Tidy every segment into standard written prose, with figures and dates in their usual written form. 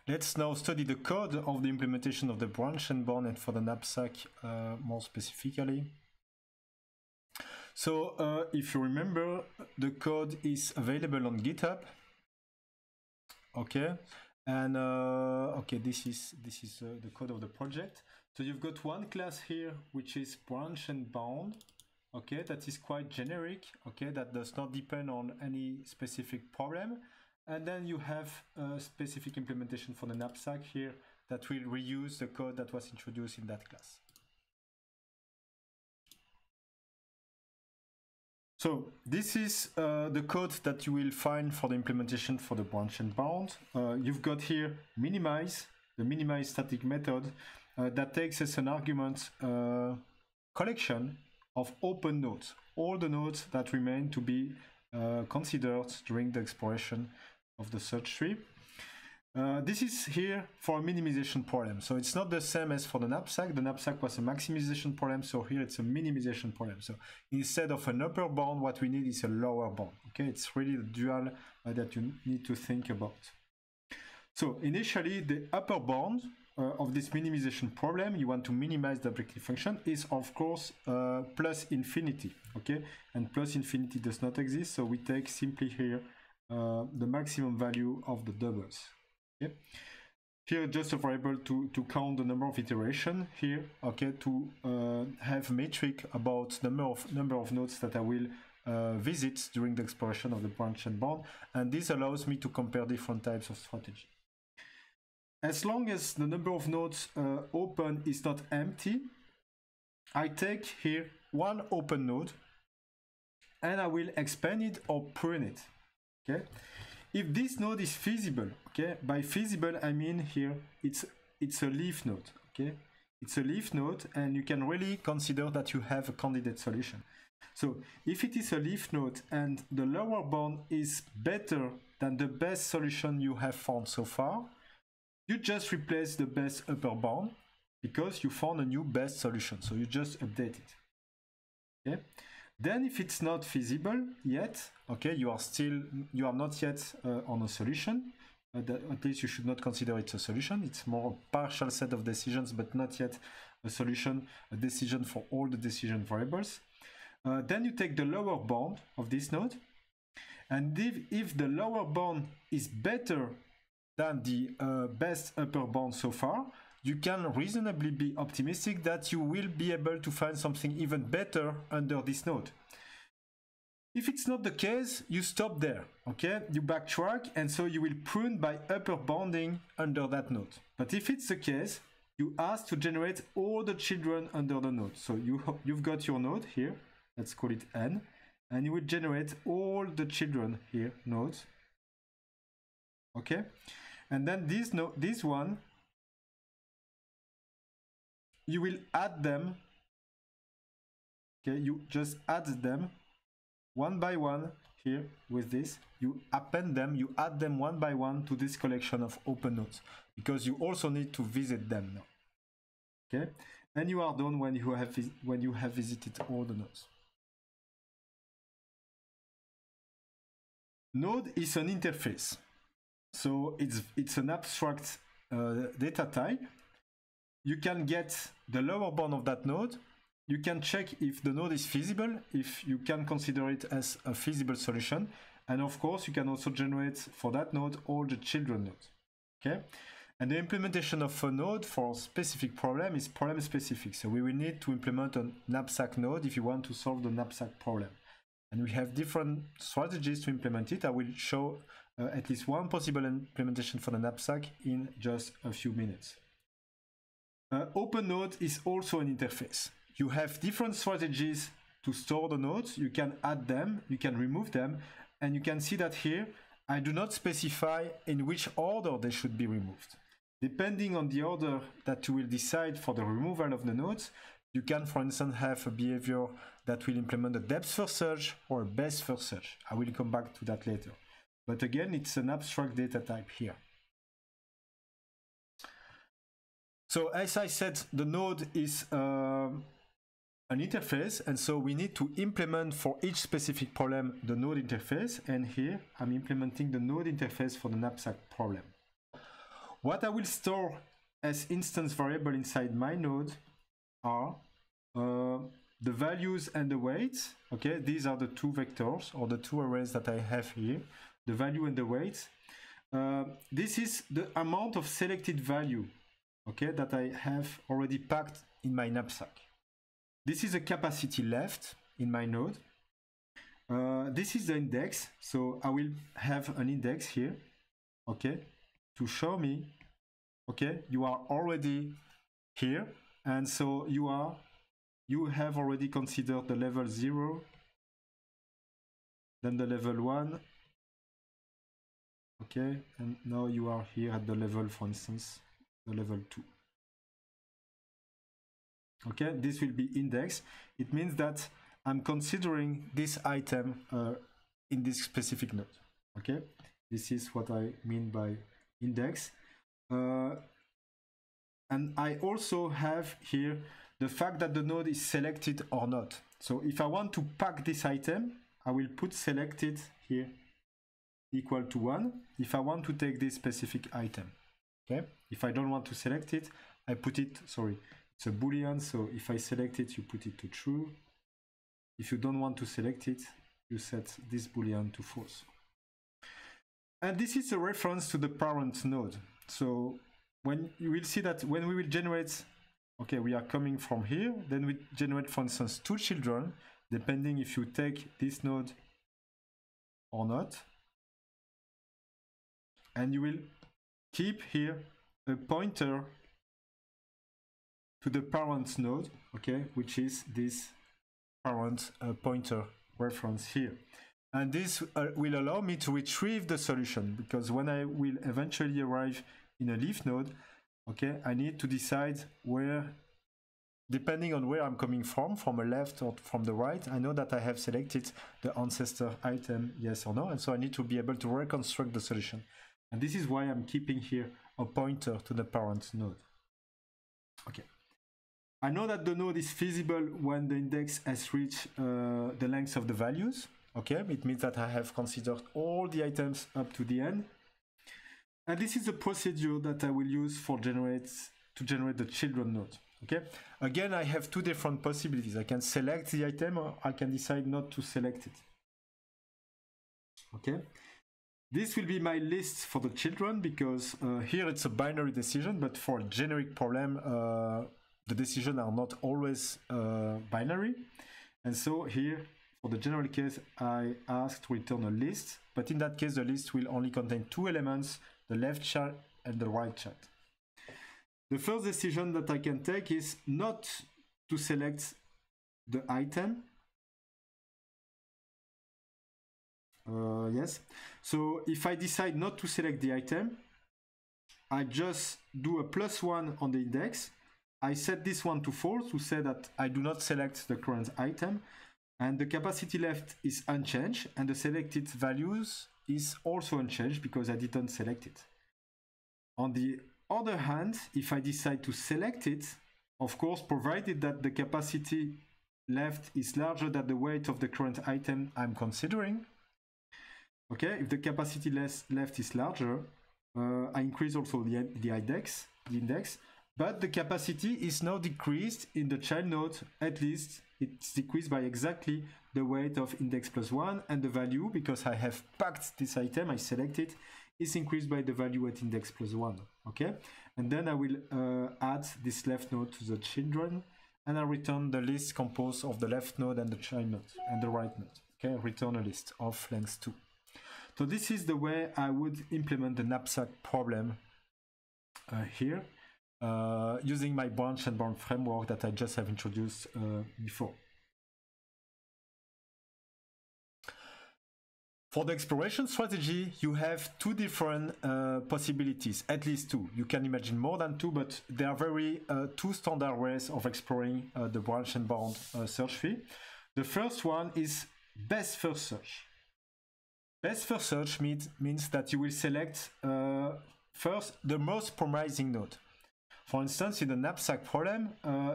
Let's now study the code of the implementation of the branch and bound, and for the knapsack more specifically. So if you remember, the code is available on GitHub. Okay, and okay, this is the code of the project. So you've got one class here which is branch and bound. Okay, that is quite generic. Okay, that does not depend on any specific problem. And then you have a specific implementation for the knapsack here that will reuse the code that was introduced in that class. So this is the code that you will find for the implementation for the branch and bound. You've got here minimize, the minimize static method that takes as an argument collection of open nodes, all the nodes that remain to be considered during the exploration of the search tree. This is here for a minimization problem. So it's not the same as for the knapsack. The knapsack was a maximization problem, so here it's a minimization problem. So instead of an upper bound, what we need is a lower bound. Okay, it's really the dual that you need to think about. So initially, the upper bound of this minimization problem, you want to minimize the objective function, is of course plus infinity. Okay, and plus infinity does not exist, so we take simply here the maximum value of the doubles. Okay. Here just a variable to count the number of iterations here, okay, to have a metric about number of nodes that I will visit during the exploration of the branch and bound, and this allows me to compare different types of strategy. As long as the number of nodes open is not empty, I take here one open node and I will expand it or prune it. Okay. If this node is feasible, okay, by feasible I mean here it's a leaf node, okay, it's a leaf node, and you can really consider that you have a candidate solution. So if it is a leaf node and the lower bound is better than the best solution you have found so far, you just replace the best upper bound because you found a new best solution, so you just update it. Okay. Then if it's not feasible yet, okay, you are not yet on a solution, at least you should not consider it a solution. It's more a partial set of decisions, but not yet a solution, a decision for all the decision variables. Then you take the lower bound of this node, and if the lower bound is better than the best upper bound so far, you can reasonably be optimistic that you will be able to find something even better under this node. If it's not the case, you stop there, okay? You backtrack, and so you will prune by upper bounding under that node. But if it's the case, you ask to generate all the children under the node. So you've got your node here, let's call it n, and you will generate all the children here, nodes, okay? And then this one, you will add them, okay, you just add them one by one here with this, you append them, you add them one by one to this collection of open nodes, because you also need to visit them now, okay? And you are done when you have visited all the nodes. Node is an interface, so it's an abstract data type. You can get the lower bound of that node. You can check if the node is feasible, if you can consider it as a feasible solution. And of course, you can also generate for that node all the children nodes. Okay? And the implementation of a node for a specific problem is problem specific. So we will need to implement a knapsack node if you want to solve the knapsack problem. And we have different strategies to implement it. I will show at least one possible implementation for the knapsack in just a few minutes. Open node is also an interface. You have different strategies to store the nodes. You can add them, you can remove them, and you can see that here I do not specify in which order they should be removed. Depending on the order that you will decide for the removal of the nodes, you can, for instance, have a behavior that will implement a depth first search or a best first search. I will come back to that later. But again, it's an abstract data type here. So as I said, the node is an interface, and so we need to implement for each specific problem the node interface, and here I'm implementing the node interface for the knapsack problem. What I will store as instance variable inside my node are the values and the weights. Okay, these are the two vectors or the two arrays that I have here, the value and the weights. This is the amount of selected value, okay, that I have already packed in my knapsack. This is a capacity left in my node. This is the index, so I will have an index here, okay, to show me, okay, you are already here, and so you have already considered the level 0, then the level 1, okay, and now you are here at the level, for instance, the level 2. Okay, this will be index. It means that I'm considering this item in this specific node. Okay, this is what I mean by index. And I also have here the fact that the node is selected or not. So if I want to pack this item, I will put selected here equal to 1 if I want to take this specific item. Okay, if I don't want to select it, I put it, sorry, it's a boolean, so if I select it, you put it to true. If you don't want to select it, you set this boolean to false. And this is a reference to the parent node. So when you will see that when we will generate, okay, we are coming from here, then we generate, for instance, 2 children, depending if you take this node or not. And you will keep here a pointer to the parent node, okay, which is this parent pointer reference here. And this will allow me to retrieve the solution, because when I will eventually arrive in a leaf node, okay, I need to decide where, depending on where I'm coming from a left or from the right, I know that I have selected the ancestor item, yes or no, and so I need to be able to reconstruct the solution. And this is why I'm keeping here a pointer to the parent node. Okay. I know that the node is feasible when the index has reached the length of the values. Okay, it means that I have considered all the items up to the end. And this is a procedure that I will use for generate the children node. Okay, again, I have two different possibilities. I can select the item, or I can decide not to select it. Okay. This will be my list for the children, because here it's a binary decision, but for a generic problem, the decisions are not always binary. And so here, for the general case, I asked to return a list, but in that case, the list will only contain 2 elements, the left child and the right child. The first decision that I can take is not to select the item. Yes, so if I decide not to select the item, I just do a +1 on the index. I set this one to false to say that I do not select the current item, and the capacity left is unchanged, and the selected values is also unchanged because I didn't select it. On the other hand, if I decide to select it, of course, provided that the capacity left is larger than the weight of the current item I'm considering, okay, if the capacity left is larger, I increase also the index, but the capacity is now decreased in the child node. At least it's decreased by exactly the weight of index +1, and the value, because I have packed this item, I select it, is increased by the value at index +1. Okay, and then I will add this left node to the children, and I return the list composed of the left node and the child node and the right node. Okay, return a list of length 2. So this is the way I would implement the knapsack problem here, using my branch and bound framework that I just have introduced before. For the exploration strategy, you have 2 different possibilities, at least 2. You can imagine more than 2, but there are very 2 standard ways of exploring the branch and bound search tree. The first one is best first search. Best first search means that you will select first the most promising node. For instance, in the knapsack problem,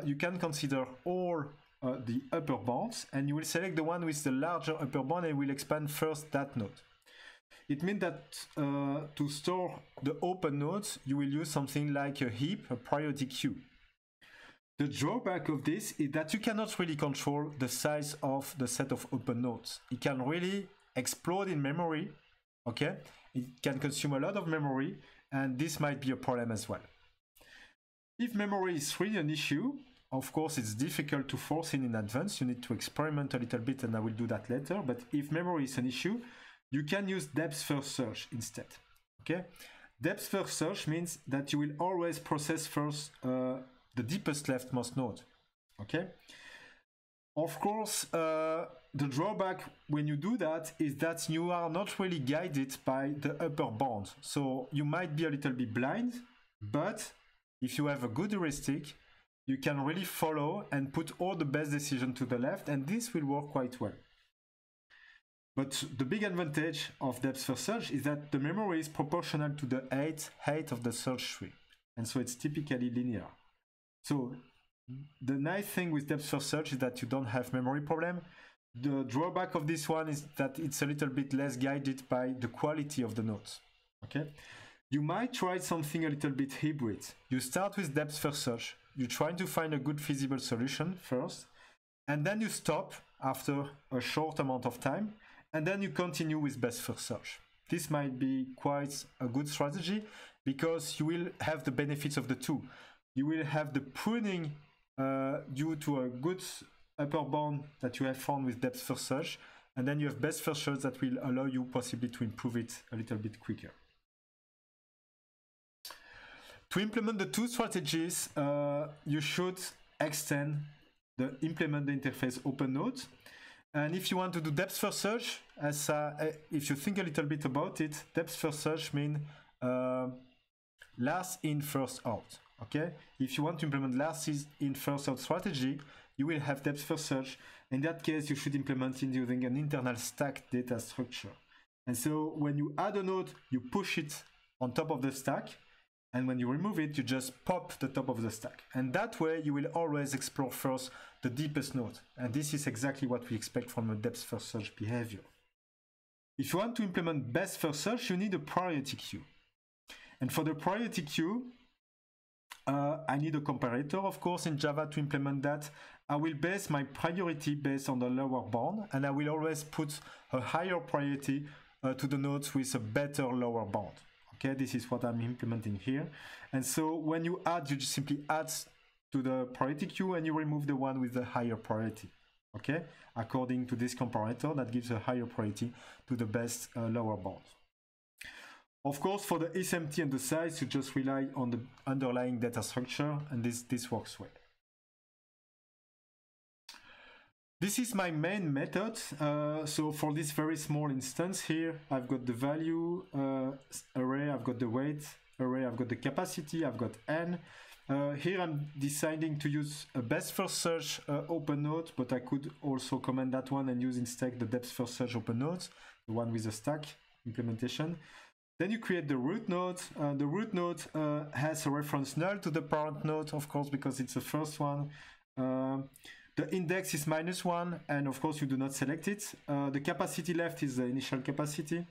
you can consider all the upper bounds, and you will select the one with the larger upper bound and will expand first that node. It means that to store the open nodes, you will use something like a heap, a priority queue. The drawback of this is that you cannot really control the size of the set of open nodes. It can really explode in memory, okay? It can consume a lot of memory, and this might be a problem as well. If memory is really an issue, of course, it's difficult to force in advance. You need to experiment a little bit, and I will do that later. But if memory is an issue, you can use depth first search instead. Okay, depth first search means that you will always process first the deepest leftmost node. Okay. Of course, the drawback when you do that is that you are not really guided by the upper bound. So you might be a little bit blind, but if you have a good heuristic, you can really follow and put all the best decisions to the left, and this will work quite well. But the big advantage of depth first search is that the memory is proportional to the height of the search tree, and so it's typically linear. So the nice thing with depth first search is that you don't have memory problem. The drawback of this one is that it's a little bit less guided by the quality of the nodes. Okay, you might try something a little bit hybrid. You start with depth first search. You try to find a good feasible solution first, and then you stop after a short amount of time, and then you continue with best first search. This might be quite a good strategy because you will have the benefits of the two. You will have the pruning due to a good upper bound that you have found with depth first search, and then you have best first search that will allow you possibly to improve it a little bit quicker. To implement the two strategies, you should implement the interface open node. And if you want to do depth first search, if you think a little bit about it, depth first search means last in, first out. Okay? If you want to implement last in, first out strategy, you will have depth first search. In that case, you should implement it using an internal stack data structure. And so when you add a node, you push it on top of the stack. And when you remove it, you just pop the top of the stack. And that way, you will always explore first the deepest node. And this is exactly what we expect from a depth first search behavior. If you want to implement best first search, you need a priority queue. And for the priority queue, I need a comparator, of course, in Java to implement that. I will base my priority based on the lower bound, and I will always put a higher priority to the nodes with a better lower bound. Okay, this is what I'm implementing here. And so when you add, you just simply add to the priority queue and you remove the one with the higher priority. Okay, according to this comparator that gives a higher priority to the best lower bound. Of course, for the SMT and the size, you just rely on the underlying data structure, and this works well. This is my main method. So for this very small instance here, I've got the value array, I've got the weight array, I've got the capacity, I've got n. Here I'm deciding to use a best first search open node, but I could also comment that one and use instead the depth first search open node, the one with the stack implementation. Then you create the root node. The root node has a reference null to the parent node, of course, because it's the first one. The index is -1, and of course you do not select it. The capacity left is the initial capacity.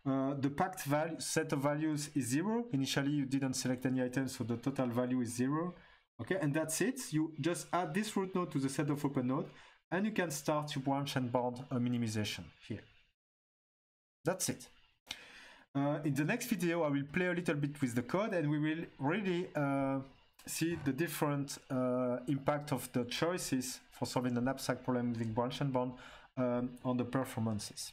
The packed set of values is 0. Initially you didn't select any items, so the total value is 0. Okay, and that's it. You just add this root node to the set of open node, and you can start your branch and bound minimization here. That's it. In the next video, I will play a little bit with the code, and we will really see the different impact of the choices for solving an abstract problem using branch and bound on the performances.